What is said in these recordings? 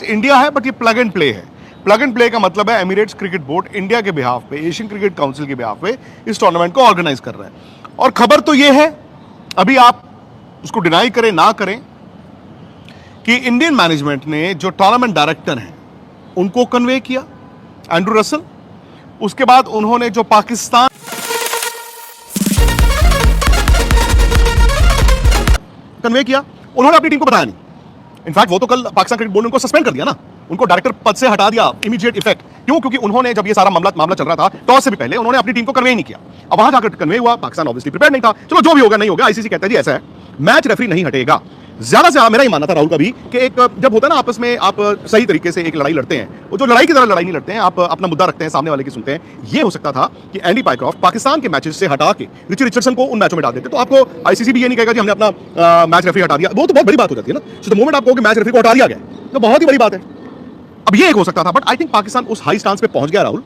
India है but ये plug and play है। प्लग एंड प्ले का मतलब है एमिरेट्स क्रिकेट बोर्ड इंडिया के बिहाफ पे, एशियन क्रिकेट काउंसिल के बिहाफ पे इस टूर्नामेंट को ऑर्गेनाइज कर रहा है। और खबर तो ये है, अभी आप उसको डिनाई करें ना करें, कि इंडियन मैनेजमेंट ने जो टूर्नामेंट डायरेक्टर हैं उनको कन्वे किया, एंड्रू रसल। उसके बाद उन्होंने जो पाकिस्तान कन्वे किया, उन्होंने अपनी टीम को बताया नहीं। इनफैक्ट वो तो कल पाकिस्तान क्रिकेट बोर्ड ने उनको सस्पेंड कर दिया ना, उनको डायरेक्टर पद से हटा दिया इमीडिएट इफेक्ट। क्यों? क्योंकि उन्होंने जब ये सारा मामला चल रहा था टॉस से भी पहले उन्होंने अपनी टीम को कन्वे नहीं किया। अब वहां जाकर कन्वे हुआ, पाकिस्तान ऑब्वियसली प्रिपेयर नहीं था। चलो जो भी होगा नहीं होगा, आईसीसी कहता है जी ऐसा है, मैच रेफरी नहीं हटेगा। ज्यादा से ज्यादा मेरा ही मानना था राहुल का भी कि एक जब होता है ना आपस में आप सही तरीके से एक लड़ाई लड़ते हैं, वो जो लड़ाई की तरह लड़ाई नहीं लड़ते हैं, आप अपना मुद्दा रखते हैं, सामने वाले की सुनते हैं। ये हो सकता था कि एंडी पाइक्रॉफ्ट पाकिस्तान के मैचेस से हटा के रिची रिचर्डसन को उन मैचों में डाल देते, तो आपको आईसीसी भी ये नहीं कहेगा कि हमने अपना मैच रेफरी हटा दिया। वो तो बहुत बड़ी बात हो जाती है ना। सो द मोमेंट आप कहो कि मैच रेफरी को हटा दिया गया तो बहुत ही बड़ी बात है। अब ये एक हो सकता था, बट आई थिंक पाकिस्तान उस हाई स्टांस पे पहुंच गया राहुल।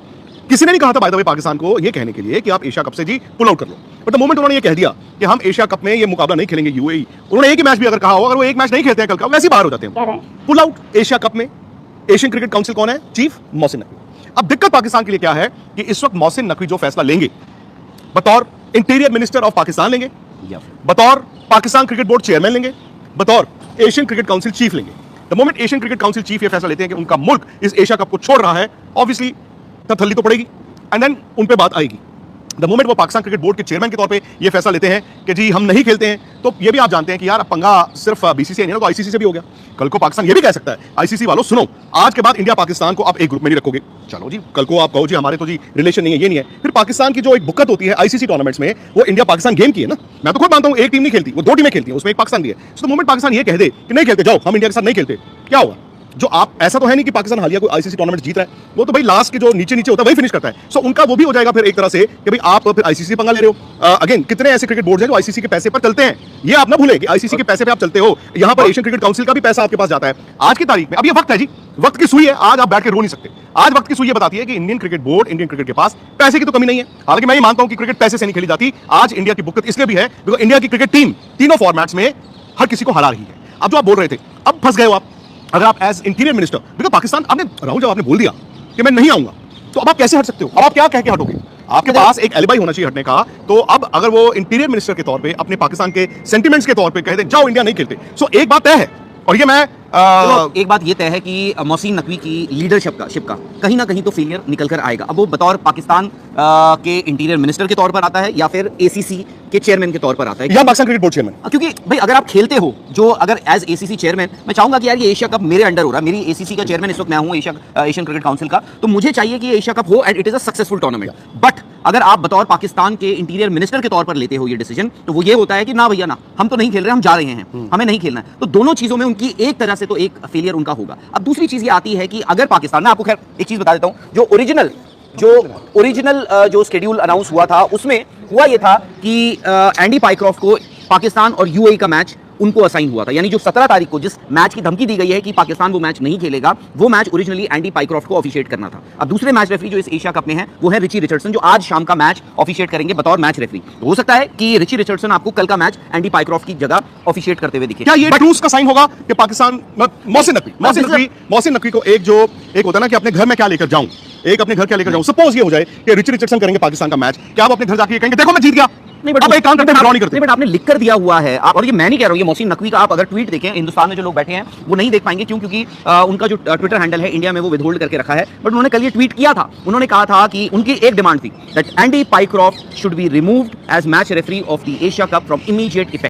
किसी ने नहीं कहा था बाय द वे पाकिस्तान को ये कहने के लिए कि आप एशिया कप से जी पुल आउट कर लो, बट द मोमेंट उन्होंने ये कह दिया कि हम एशिया कप में ये मुकाबला नहीं खेलेंगे यूएई, उन्होंने एक ही मैच भी अगर कहा हो, अगर वो एक मैच नहीं खेलते हैं कल का, वैसे ही बाहर हो जाते हैं। पुल आउट एशिया कप में एशियन क्रिकेट काउंसिल कौन है? चीफ मोहसिन नकवी। अब दिक्कत पाकिस्तान के लिए क्या है कि इस वक्त मोहसिन नकवी जो फैसला लेंगे बतौर इंटीरियर मिनिस्टर ऑफ पाकिस्तान लेंगे, बतौर पाकिस्तान क्रिकेट बोर्ड चेयरमैन लेंगे, बतौर एशियन क्रिकेट काउंसिल चीफ लेंगे। The moment Asian cricket council chief ये फैसला लेते हैं कि उनका मुल्क इस एशिया कप को छोड़ रहा है, ऑब्वियसली तसल्ली तो पड़ेगी एंड देन उन पे बात आएगी। द मोमेंट वो पाकिस्तान क्रिकेट बोर्ड के चेयरमैन के तौर पे ये फैसला लेते हैं कि जी हम नहीं खेलते हैं, तो ये भी आप जानते हैं कि यार पंगा सिर्फ बीसीसीआई नहीं, तो आईसीसी से भी हो गया। कल को पाकिस्तान ये भी कह सकता है आईसीसी वालों सुनो, आज के बाद इंडिया पाकिस्तान को आप एक ग्रुप में नहीं रखोगे। चलो जी, कल को आप कहो जी हमारे तो जी रिलेशन नहीं है, ये नहीं है। फिर पाकिस्तान की जो एक बुक्कत होती है आईसीसी टूर्नामेंट्स में, वो इंडिया पाकिस्तान गेम की है ना। मैं तो खुद मानता हूं एक टीम नहीं खेलती, वो दो टीमें खेलती हैं, उसमें एक पाकिस्तान भी है। सो द मोमेंट पाकिस्तान ये कह दे कि नहीं खेलते, जाओ हम इंडिया के साथ नहीं खेलते, क्या होगा? जो आप ऐसा तो है नहीं कि पाकिस्तान हालिया कोई आईसीसी टूर्नामेंट जीत रहा है, वो तो भाई लास्ट के जो नीचे होता है वही फिनिश करता है। सो उनका वो भी हो जाएगा फिर एक तरह से कि भाई आप फिर आईसीसी पंगा ले रहे हो। अगेन कितने ऐसे क्रिकेट बोर्ड हैं जो आईसीसी के पैसे पर चलते हैं, ये आप ना भूलें कि आईसीसी के पैसे पे आप चलते हो। यहां पर एशियन क्रिकेट काउंसिल का भी पैसा आपके पास जाता है। आज की तारीख में अब ये वक्त है जी, वक्त की सुई है, आज आप बैठ के रो नहीं सकते। आज वक्त की सुई ये बताती है कि Indian cricket board, Indian cricket के पास पैसे की तो कमी नहीं है। हालांकि मैं ये मानता हूं कि क्रिकेट पैसे से नहीं खेली जाती। आज इंडिया की बुक्कत इसलिए भी है बिकॉज इंडिया की क्रिकेट टीम तीनों फॉर्मेट्स में हर किसी को हरा रही है। अब जो आप बोल रहे थे, अब फंस गए हो आप। अगर आप as interior minister, because Pakistan, आपने राहुल जब आपने बोल दिया कि मैं नहीं आऊंगा, तो अब आप कैसे हट सकते हो? अब आप क्या कह के हटोगे? आपके पास एक एलिबाई होना चाहिए हटने का। तो अब अगर वो इंटीरियर मिनिस्टर के तौर पे अपने पाकिस्तान के सेंटिमेंट्स के तौर पे कहते हैं जाओ इंडिया नहीं खेलते, सो एक बात तय है, और ये मैं एक बात ये तय है कि मोहसिन नकवी की लीडरशिप का कहीं ना कहीं तो फेलियर निकल कर आएगा। अब वो बतौर पाकिस्तान के इंटीरियर मिनिस्टर के तौर पर आता है या फिर एसीसी के चेयरमैन के तौर पर आता है, या पाकिस्तान क्रिकेट बोर्ड चेयरमैन। क्योंकि भाई अगर आप खेलते हो, जो अगर एज एसीसी चेयरमैन मैं चाहूंगा कि यार ये एशिया कप मेरे अंडर हो रहा है, मेरी एसीसी का चेयरमैन इस वक्त मैं हूं, एशियन क्रिकेट काउंसिल का, तो मुझे चाहिए कि ये एशिया कप हो and it is a successful tournament. But अगर आप बतौर पाकिस्तान के इंटीरियर मिनिस्टर के तौर पर लेते हो ये डिसीजन, तो वो ये होता है कि ना भैया ना, हम तो नहीं खेल रहे, हम जा रहे हैं, हमें नहीं खेलना है। तो दोनों चीजों में उनकी एक तरह से तो एक फेलियर उनका होगा। अब दूसरी चीज ये आती है कि अगर पाकिस्तान, मैं आपको खैर एक चीज बता देता हूं, जो ओरिजिनल जो शेड्यूल अनाउंस हुआ था उसमें हुआ ये था कि एंडी पाइक्रॉफ्ट को पाकिस्तान और यूएई का मैच उनको असाइन हुआ था। यानी जो 17 तारीख को जिस मैच की धमकी दी गई है कि पाकिस्तान वो मैच नहीं खेलेगा, वो मैच ओरिजिनली एंडी पाइक्रॉफ्ट को ऑफिशिएट करना था। अब दूसरे मैच रेफरी जो इस एशिया कप में है वो है रिची रिचर्डसन, जो आज शाम का मैच ऑफिशिएट करेंगे बतौर मैच रेफरी। तो हो सकता है कि रिची रिचर्डसन आपको कल का मैच एंडी पाइक्रॉफ्ट की जगह ऑफिशिएट करते हुए दिखे। क्या ये ट्रूस का साइन होगा कि पाकिस्तान मोहसिन नकवी को एक होता है ना कि अपने घर में क्या लेकर जाऊं, अपने घर क्या लेकर जाऊं। सपोज ये हो जाए कि रिची रिचर्डसन करेंगे पाकिस्तान का मैच, क्या आप अपने घर जाके कहेंगे देखो मैं जीत गया? नहीं, बट एक काम करते हैं, नहीं करते। बट आपने लिख कर दिया हुआ है आप, और ये मैं नहीं कह रहा हूं, ये मोहसिन नकवी का आप अगर ट्वीट देखें, हिंदुस्तान में जो लोग बैठे हैं वो नहीं देख पाएंगे, क्योंकि उनका जो ट्विटर हैंडल है इंडिया में वो विदहोल्ड करके रखा है। बट उन्होंने कल ये ट्वीट किया था, उन्होंने कहा था कि उनकी एक डिमांड थी that Andy Pycroft should be removed as match referee of the Asia Cup from immediate effect.